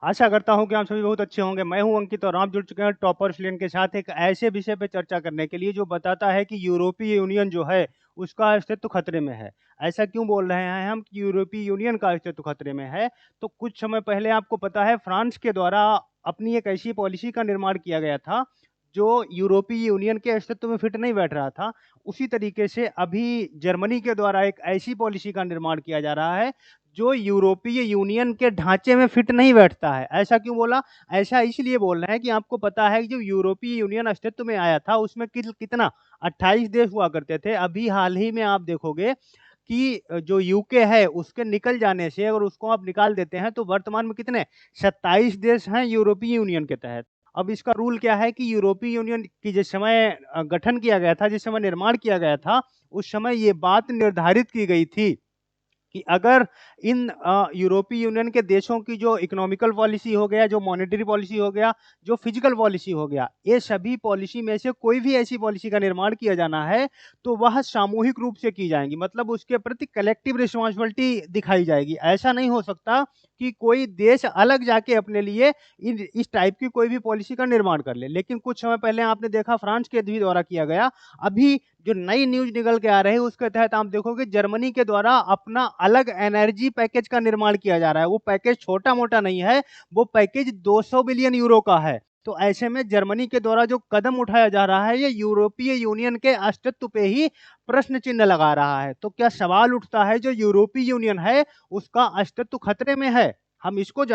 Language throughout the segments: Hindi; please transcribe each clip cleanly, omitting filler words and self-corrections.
आशा करता हूँ कि आप सभी बहुत अच्छे होंगे। मैं हूँ अंकित और आप जुड़ चुके हैं टॉपर्स लेन के साथ एक ऐसे विषय पे चर्चा करने के लिए जो बताता है कि यूरोपीय यूनियन जो है उसका अस्तित्व खतरे में है। ऐसा क्यों बोल रहे हैं हम कि यूरोपीय यूनियन का अस्तित्व खतरे में है? तो कुछ समय पहले आपको पता है फ्रांस के द्वारा अपनी एक ऐसी पॉलिसी का निर्माण किया गया था जो यूरोपीय यूनियन के अस्तित्व में फिट नहीं बैठ रहा था। उसी तरीके से अभी जर्मनी के द्वारा एक ऐसी पॉलिसी का निर्माण किया जा रहा है जो यूरोपीय यूनियन के ढांचे में फिट नहीं बैठता है। ऐसा क्यों बोला? ऐसा इसलिए बोल रहे हैं कि आपको पता है कि जो यूरोपीय यूनियन अस्तित्व में आया था उसमें कितना 28 देश हुआ करते थे। अभी हाल ही में आप देखोगे कि जो यूके है उसके निकल जाने से अगर उसको आप निकाल देते हैं तो वर्तमान में कितने 27 देश हैं यूरोपीय यूनियन के तहत। अब इसका रूल क्या है कि यूरोपीय यूनियन की जिस समय गठन किया गया था, जिस समय निर्माण किया गया था, उस समय ये बात निर्धारित की गई थी कि अगर इन यूरोपीय यूनियन के देशों की जो इकोनॉमिकल पॉलिसी हो गया, जो मॉनेटरी पॉलिसी हो गया, जो फिजिकल पॉलिसी हो गया, ये सभी पॉलिसी में से कोई भी ऐसी पॉलिसी का निर्माण किया जाना है तो वह सामूहिक रूप से की जाएंगी, मतलब उसके प्रति कलेक्टिव रिस्पॉन्सिबिलिटी दिखाई जाएगी। ऐसा नहीं हो सकता कि कोई देश अलग जाके अपने लिए इस टाइप की कोई भी पॉलिसी का निर्माण कर ले। लेकिन कुछ समय पहले आपने देखा फ्रांस के भी द्वारा किया गया। अभी जो नई न्यूज निकल के आ रही है उसके तहत आप देखोगे जर्मनी के द्वारा अपना अलग एनर्जी पैकेज का निर्माण किया जा रहा है। वो पैकेज छोटा मोटा नहीं है, वो पैकेज 200 बिलियन यूरो का है। तो ऐसे में जर्मनी के द्वारा जो कदम उठाया जा रहा है ये यूरोपीय यूनियन के अस्तित्व पे ही प्रश्न चिन्ह लगा रहा है। तो क्या सवाल उठता है जो यूरोपीय यूनियन है उसका अस्तित्व खतरे में है? हम इसको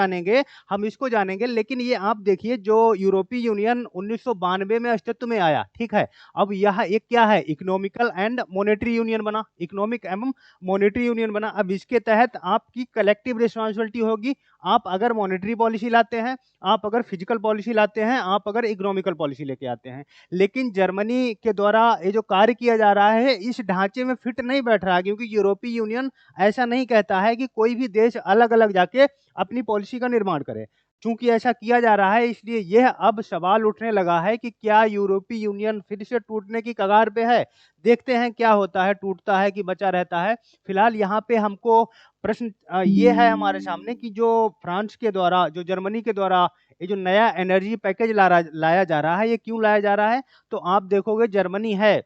जानेंगे, लेकिन ये आप देखिए जो यूरोपीय यूनियन 1992 में अस्तित्व में आया, ठीक है। अब यह एक क्या है, इकोनॉमिकल एंड मॉनेटरी यूनियन बना, इकोनॉमिक एवं मॉनेटरी यूनियन बना। अब इसके तहत आपकी कलेक्टिव रिस्पॉन्सिबिलिटी होगी। आप अगर मॉनेटरी पॉलिसी लाते हैं, आप अगर फिजिकल पॉलिसी लाते हैं, आप अगर इकोनॉमिकल पॉलिसी लेके आते हैं, लेकिन जर्मनी के द्वारा ये जो कार्य किया जा रहा है इस ढांचे में फिट नहीं बैठ रहा, क्योंकि यूरोपीय यूनियन ऐसा नहीं कहता है कि कोई भी देश अलग अलग जाके अपनी पॉलिसी का निर्माण करे। चूंकि ऐसा किया जा रहा है इसलिए यह अब सवाल उठने लगा है कि क्या यूरोपीय यूनियन फिर से टूटने की कगार पे है। देखते हैं क्या होता है, टूटता है कि बचा रहता है। फिलहाल यहाँ पे हमको प्रश्न ये है हमारे सामने कि जो फ्रांस के द्वारा, जो जर्मनी के द्वारा ये जो नया एनर्जी पैकेज लाया जा रहा है, ये क्यों लाया जा रहा है? तो आप देखोगे जर्मनी है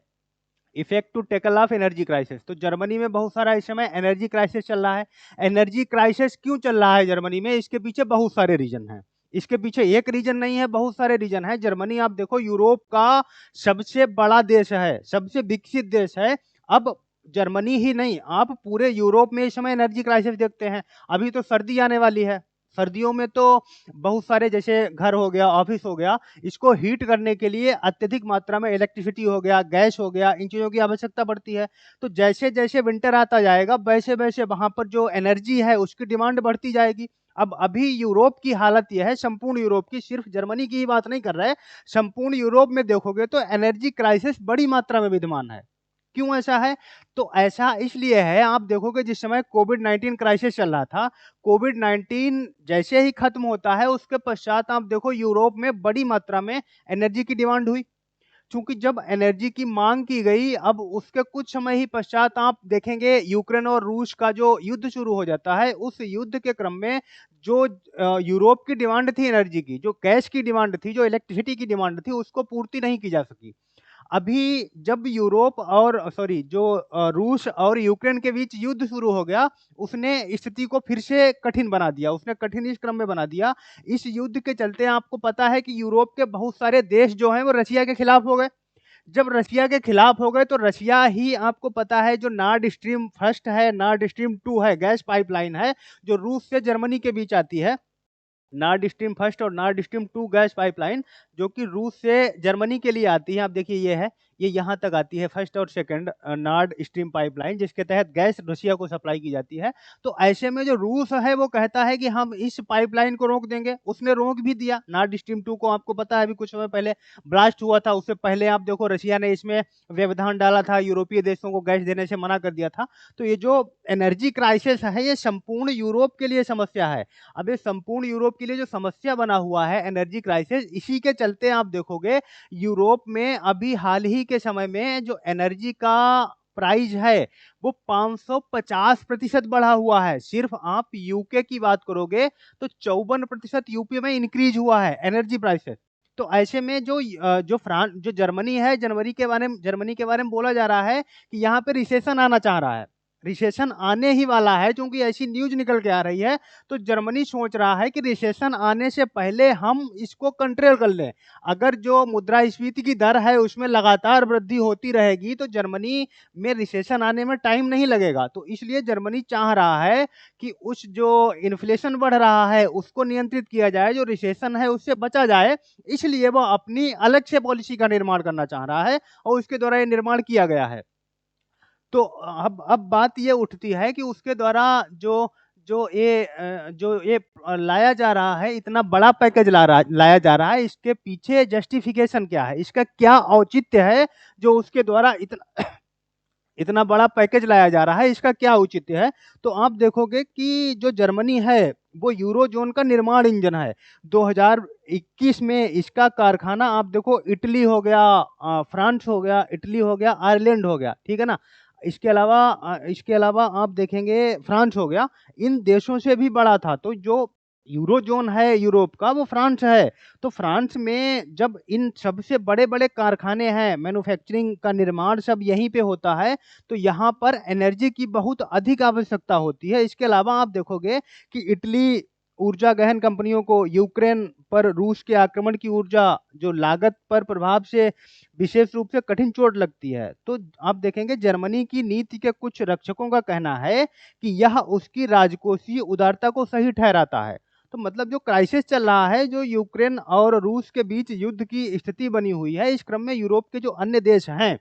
effect to tackle of energy crisis. तो जर्मनी में बहुत सारा इस समय एनर्जी क्राइसिस चल रहा है। एनर्जी क्राइसिस क्यों चल रहा है जर्मनी में? इसके पीछे बहुत सारे रीजन हैं। इसके पीछे एक रीजन नहीं है, बहुत सारे रीजन है। जर्मनी आप देखो यूरोप का सबसे बड़ा देश है, सबसे विकसित देश है। अब जर्मनी ही नहीं, आप पूरे यूरोप में इस समय एनर्जी क्राइसिस देखते हैं। अभी तो सर्दी आने वाली है, सर्दियों में तो बहुत सारे जैसे घर हो गया, ऑफिस हो गया, इसको हीट करने के लिए अत्यधिक मात्रा में इलेक्ट्रिसिटी हो गया, गैस हो गया, इन चीज़ों की आवश्यकता पड़ती है। तो जैसे जैसे विंटर आता जाएगा वैसे वैसे वहाँ पर जो एनर्जी है उसकी डिमांड बढ़ती जाएगी। अब अभी यूरोप की हालत यह है, संपूर्ण यूरोप की, सिर्फ जर्मनी की ही बात नहीं कर रहे, संपूर्ण यूरोप में देखोगे तो एनर्जी क्राइसिस बड़ी मात्रा में विद्यमान है। क्यों ऐसा है? तो ऐसा इसलिए है, आप देखोगे जिस समय कोविड 19 क्राइसिस चल रहा था, कोविड 19 जैसे ही खत्म होता है उसके पश्चात आप देखो यूरोप में बड़ी मात्रा में एनर्जी की डिमांड हुई। चूंकि जब एनर्जी की मांग की गई, अब उसके कुछ समय ही पश्चात आप देखेंगे यूक्रेन और रूस का जो युद्ध शुरू हो जाता है। उस युद्ध के क्रम में जो यूरोप की डिमांड थी एनर्जी की, जो गैस की डिमांड थी, जो इलेक्ट्रिसिटी की डिमांड थी, उसको पूर्ति नहीं की जा सकी। अभी जब यूरोप और सॉरी जो रूस और यूक्रेन के बीच युद्ध शुरू हो गया, उसने स्थिति को फिर से कठिन बना दिया, उसने कठिन इस क्रम में बना दिया। इस युद्ध के चलते आपको पता है कि यूरोप के बहुत सारे देश जो हैं वो रशिया के खिलाफ हो गए। जब रशिया के खिलाफ हो गए तो रशिया ही आपको पता है जो नॉर्ड स्ट्रीम फर्स्ट है, नॉर्ड स्ट्रीम 2 है, गैस पाइपलाइन है जो रूस से जर्मनी के बीच आती है। नॉर्ड स्ट्रीम फर्स्ट और नॉर्ड स्ट्रीम 2 गैस पाइपलाइन जो कि रूस से जर्मनी के लिए आती है। आप देखिए ये है, ये यहाँ तक आती है, फर्स्ट और सेकंड नॉर्ड स्ट्रीम पाइपलाइन, जिसके तहत गैस रशिया को सप्लाई की जाती है। तो ऐसे में जो रूस है वो कहता है कि हम इस पाइपलाइन को रोक देंगे। उसने रोक भी दिया नॉर्ड स्ट्रीम 2 को। आपको पता है अभी कुछ समय पहले ब्लास्ट हुआ था, उससे पहले आप देखो रशिया ने इसमें व्यवधान डाला था, यूरोपीय देशों को गैस देने से मना कर दिया था। तो ये जो एनर्जी क्राइसिस है ये संपूर्ण यूरोप के लिए समस्या है। अब ये संपूर्ण यूरोप के लिए जो समस्या बना हुआ है एनर्जी क्राइसिस, इसी के चलते आप देखोगे यूरोप में अभी हाल ही के समय में जो एनर्जी का प्राइस है वो 550% बढ़ा हुआ है। सिर्फ आप यूके की बात करोगे तो 54% यूपी में इंक्रीज हुआ है एनर्जी प्राइसेस। तो ऐसे में जो जर्मनी है, जर्मनी के बारे में बोला जा रहा है कि यहाँ पे रिसेशन आना चाह रहा है। रिसेशन आने ही वाला है, क्योंकि ऐसी न्यूज निकल के आ रही है। तो जर्मनी सोच रहा है कि रिसेशन आने से पहले हम इसको कंट्रोल कर लें। अगर जो मुद्रास्फीति की दर है उसमें लगातार वृद्धि होती रहेगी तो जर्मनी में रिसेशन आने में टाइम नहीं लगेगा। तो इसलिए जर्मनी चाह रहा है कि उस जो इन्फ्लेशन बढ़ रहा है उसको नियंत्रित किया जाए, जो रिसेशन है उससे बचा जाए। इसलिए वो अपनी अलग से पॉलिसी का निर्माण करना चाह रहा है और उसके द्वारा ये निर्माण किया गया है। तो अब बात ये उठती है कि उसके द्वारा जो ये लाया जा रहा है, इतना बड़ा पैकेज लाया जा रहा है, इसके पीछे जस्टिफिकेशन क्या है, इसका क्या औचित्य है जो उसके द्वारा इतना इतना बड़ा पैकेज लाया जा रहा है, इसका क्या औचित्य है। तो आप देखोगे कि जो जर्मनी है वो यूरो जोन का निर्माण इंजन है। 2021 में इसका कारखाना आप देखो, इटली हो गया, फ्रांस हो गया, इटली हो गया, आयरलैंड हो गया, ठीक है ना। इसके अलावा आप देखेंगे फ्रांस हो गया, इन देशों से भी बड़ा था। तो जो यूरो जोन है यूरोप का वो फ्रांस है। तो फ्रांस में जब इन सबसे बड़े बड़े कारखाने हैं, मैन्युफैक्चरिंग का निर्माण सब यहीं पे होता है, तो यहाँ पर एनर्जी की बहुत अधिक आवश्यकता होती है। इसके अलावा आप देखोगे कि इटली ऊर्जा गहन कंपनियों को यूक्रेन पर रूस के आक्रमण की ऊर्जा जो लागत पर प्रभाव से विशेष रूप से कठिन चोट लगती है। तो आप देखेंगे जर्मनी की नीति के कुछ रक्षकों का कहना है कि यह उसकी राजकोषीय उदारता को सही ठहराता है। तो मतलब जो क्राइसिस चल रहा है, जो यूक्रेन और रूस के बीच युद्ध की स्थिति बनी हुई है, इस क्रम में यूरोप के जो अन्य देश हैं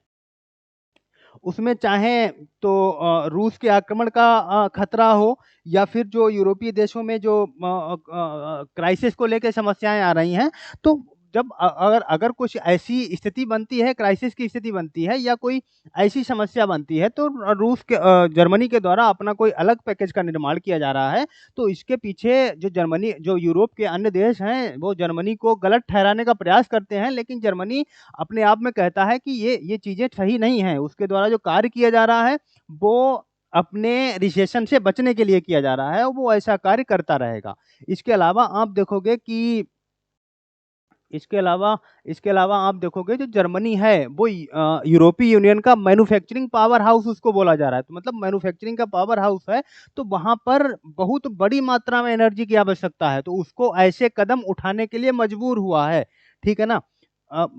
उसमें चाहे तो रूस के आक्रमण का खतरा हो, या फिर जो यूरोपीय देशों में जो क्राइसिस को लेकर समस्याएं आ रही हैं, तो जब अगर अगर कुछ ऐसी स्थिति बनती है, क्राइसिस की स्थिति बनती है या कोई ऐसी समस्या बनती है, तो जर्मनी के द्वारा अपना कोई अलग पैकेज का निर्माण किया जा रहा है। तो इसके पीछे जो यूरोप के अन्य देश हैं वो जर्मनी को गलत ठहराने का प्रयास करते हैं, लेकिन जर्मनी अपने आप में कहता है कि ये चीज़ें सही नहीं हैं। उसके द्वारा जो कार्य किया जा रहा है वो अपने रिसेशन से बचने के लिए किया जा रहा है और वो ऐसा कार्य करता रहेगा। इसके अलावा आप देखोगे कि इसके अलावा आप देखोगे जो जर्मनी है वो यूरोपीय यूनियन का मैन्युफैक्चरिंग पावर हाउस उसको बोला जा रहा है। तो मतलब मैन्युफैक्चरिंग का पावर हाउस है, तो वहाँ पर बहुत बड़ी मात्रा में एनर्जी की आवश्यकता है, तो उसको ऐसे कदम उठाने के लिए मजबूर हुआ है, ठीक है ना।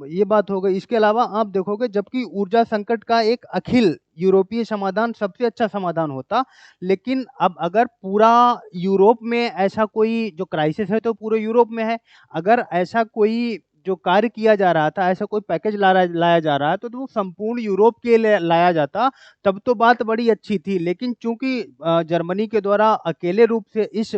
ये बात हो गई। इसके अलावा आप देखोगे जबकि ऊर्जा संकट का एक अखिल यूरोपीय समाधान सबसे अच्छा समाधान होता, लेकिन अब अगर पूरा यूरोप में ऐसा कोई जो क्राइसिस है तो पूरे यूरोप में है। अगर ऐसा कोई जो कार्य किया जा रहा था, ऐसा कोई पैकेज लाया जा रहा है, तो वो संपूर्ण यूरोप के लिए लाया जाता, तब तो बात बड़ी अच्छी थी। लेकिन चूंकि जर्मनी के द्वारा अकेले रूप से इस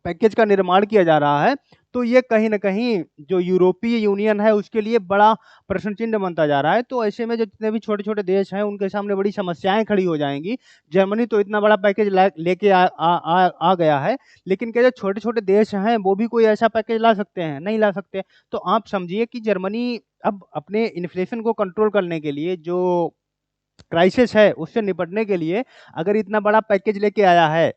पैकेज का निर्माण किया जा रहा है, तो ये कहीं न कहीं जो यूरोपीय यूनियन है उसके लिए बड़ा प्रश्न चिन्ह बनता जा रहा है। तो ऐसे में जो जितने भी छोटे-छोटे देश हैं उनके सामने बड़ी समस्याएँ खड़ी हो जाएँगी। जर्मनी तो इतना बड़ा पैकेज लेके आ गया है, लेकिन क्या जो छोटे-छोटे देश हैं वो भी कोई ऐसा पैकेज ला सकते हैं? नहीं ला सकते। तो आप समझिए कि जर्मनी अब अपने इन्फ्लेशन को कंट्रोल करने के लिए, जो क्राइसिस है उससे निपटने के लिए अगर इतना बड़ा पैकेज लेके आया है,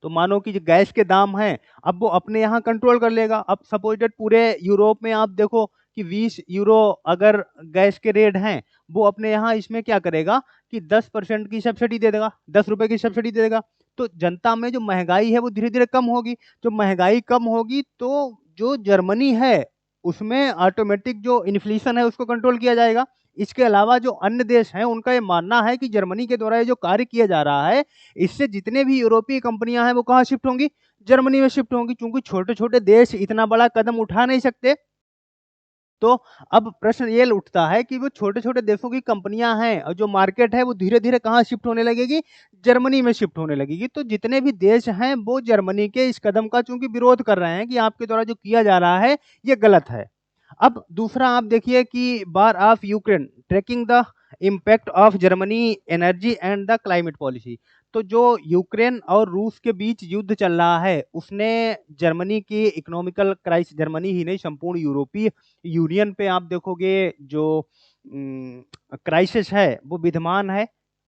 तो मानो कि जो गैस के दाम हैं, अब वो अपने यहाँ कंट्रोल कर लेगा। अब सपोज दैट पूरे यूरोप में आप देखो कि 20 यूरो अगर गैस के रेट हैं, वो अपने यहाँ इसमें क्या करेगा कि 10% की सब्सिडी दे देगा, 10 रुपए की सब्सिडी दे देगा। तो जनता में जो महँगाई है वो धीरे-धीरे कम होगी। जो महँगाई कम होगी तो जो जर्मनी है, उसमें ऑटोमेटिक जो इन्फ्लेशन है उसको कंट्रोल किया जाएगा। इसके अलावा जो अन्य देश हैं, उनका ये मानना है कि जर्मनी के द्वारा ये जो कार्य किया जा रहा है, इससे जितने भी यूरोपीय कंपनियां हैं वो कहाँ शिफ्ट होंगी? जर्मनी में शिफ्ट होंगी, क्योंकि छोटे-छोटे देश इतना बड़ा कदम उठा नहीं सकते। तो अब प्रश्न ये उठता है कि वो छोटे-छोटे देशों की कंपनियां हैं और जो मार्केट है वो धीरे-धीरे कहाँ शिफ्ट होने लगेगी? जर्मनी में शिफ्ट होने लगेगी। तो जितने भी देश हैं वो जर्मनी के इस कदम का चूंकि विरोध कर रहे हैं कि आपके द्वारा जो किया जा रहा है ये गलत है। अब दूसरा आप देखिए कि war of Ukraine tracking the impact of Germany energy and the climate policy. तो जो यूक्रेन और रूस के बीच युद्ध चल रहा है उसने जर्मनी की इकोनॉमिकल क्राइसिस, जर्मनी ही नहीं संपूर्ण यूरोपीय यूनियन पे आप देखोगे जो क्राइसिस है वो विद्यमान है।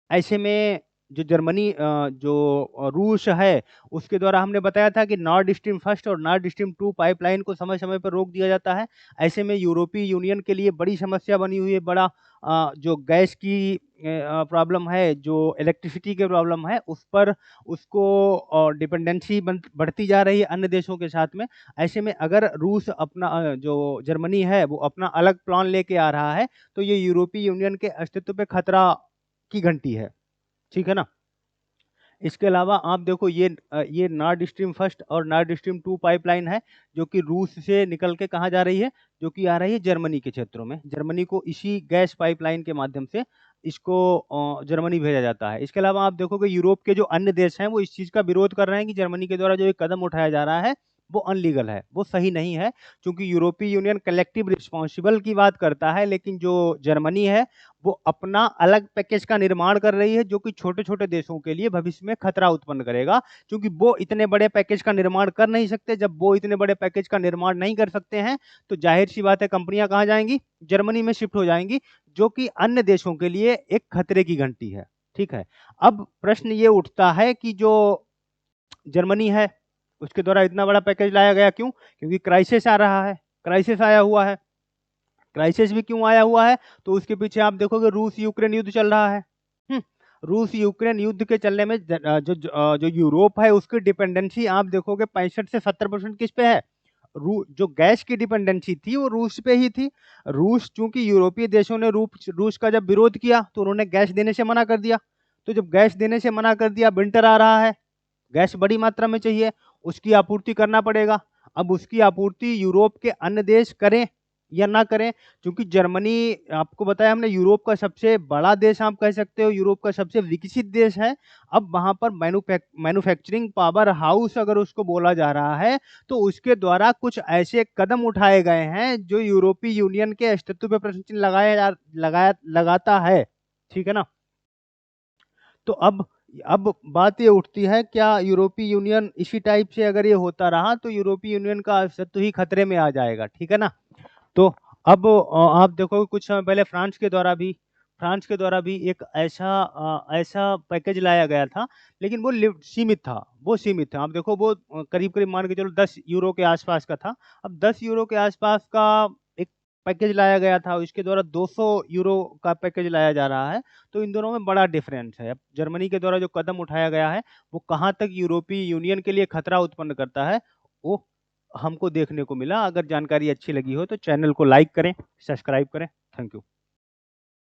ऐसे में जो जर्मनी जो रूस है उसके द्वारा हमने बताया था कि नॉर्ड स्ट्रीम फर्स्ट और नॉर्ड स्ट्रीम टू पाइपलाइन को समय समय पर रोक दिया जाता है। ऐसे में यूरोपीय यूनियन के लिए बड़ी समस्या बनी हुई है। बड़ा जो गैस की प्रॉब्लम है, जो इलेक्ट्रिसिटी की प्रॉब्लम है, उस पर उसको डिपेंडेंसी बढ़ती जा रही है अन्य देशों के साथ में। ऐसे में अगर रूस अपना जो जर्मनी है वो अपना अलग प्लान लेके आ रहा है तो ये यूरोपीय यूनियन के अस्तित्व पे खतरा की घंटी है। ठीक है ना। इसके अलावा आप देखो ये नॉर्ड स्ट्रीम फर्स्ट और नॉर्ड स्ट्रीम टू पाइपलाइन है जो कि रूस से निकल के कहाँ जा रही है, जो कि आ रही है जर्मनी के क्षेत्रों में। जर्मनी को इसी गैस पाइपलाइन के माध्यम से इसको जर्मनी भेजा जाता है। इसके अलावा आप देखोगे यूरोप के जो अन्य देश हैं वो इस चीज़ का विरोध कर रहे हैं कि जर्मनी के द्वारा जो ये कदम उठाया जा रहा है वो अनलीगल है, वो सही नहीं है। क्योंकि यूरोपीय यूनियन कलेक्टिव रिस्पॉन्सिबल की बात करता है, लेकिन जो जर्मनी है वो अपना अलग पैकेज का निर्माण कर रही है जो कि छोटे-छोटे देशों के लिए भविष्य में खतरा उत्पन्न करेगा। क्योंकि वो इतने बड़े पैकेज का निर्माण कर नहीं सकते। जब वो इतने बड़े पैकेज का निर्माण नहीं कर सकते हैं, तो ज़ाहिर-सी बात है कंपनियाँ कहाँ जाएँगी? जर्मनी में शिफ्ट हो जाएँगी, जो कि अन्य देशों के लिए एक खतरे की घंटी है। ठीक है? अब प्रश्न ये उठता है कि जो जर्मनी है, उसके द्वारा इतना बड़ा पैकेज लाया गया क्यों? क्योंकि क्राइसिस आ रहा है, क्राइसिस आया हुआ है। क्राइसिस भी क्यों आया हुआ है? तो उसके पीछे आप देखोगे रूस यूक्रेन युद्ध चल रहा है। हुँ, रूस यूक्रेन युद्ध के चलने में जो यूरोप है उसकी डिपेंडेंसी आप देखोगे 65 से 70% किस पे है? रू जो गैस की डिपेंडेंसी थी वो रूस पे ही थी। रूस चूँकि यूरोपीय देशों ने रूस का जब विरोध किया तो उन्होंने गैस देने से मना कर दिया। तो जब गैस देने से मना कर दिया, विंटर आ रहा है, गैस बड़ी मात्रा में चाहिए, उसकी आपूर्ति करना पड़ेगा। अब उसकी आपूर्ति यूरोप के अन्य देश करें या ना करें, क्योंकि जर्मनी आपको बताया हमने यूरोप का सबसे बड़ा देश आप कह सकते हो, यूरोप का सबसे विकसित देश है। अब वहाँ पर मैन्युफैक्चरिंग पावर हाउस अगर उसको बोला जा रहा है, तो उसके द्वारा कुछ ऐसे कदम उठाए गए हैं जो यूरोपीय यूनियन के अस्तित्व पे प्रश्न चिन्ह लगाता है। ठीक है ना? तो अब बात ये उठती है, क्या यूरोपीय यूनियन इसी टाइप से अगर ये होता रहा तो यूरोपीय यूनियन का अस्तित्व ही खतरे में आ जाएगा। ठीक है ना? तो अब आप देखोगे कुछ समय पहले फ्रांस के द्वारा भी एक ऐसा पैकेज लाया गया था, लेकिन वो सीमित था। आप देखो वो करीब-करीब मान के चलो 10 यूरो के आसपास का था। अब 10 यूरो के आसपास का एक पैकेज लाया गया था, इसके द्वारा 200 यूरो का पैकेज लाया जा रहा है। तो इन दोनों में बड़ा डिफरेंस है। अब जर्मनी के द्वारा जो कदम उठाया गया है, वो कहाँ तक यूरोपीय यूनियन के लिए खतरा उत्पन्न करता है, वो हमको देखने को मिला। अगर जानकारी अच्छी लगी हो तो चैनल को लाइक करें, सब्सक्राइब करें। Thank you.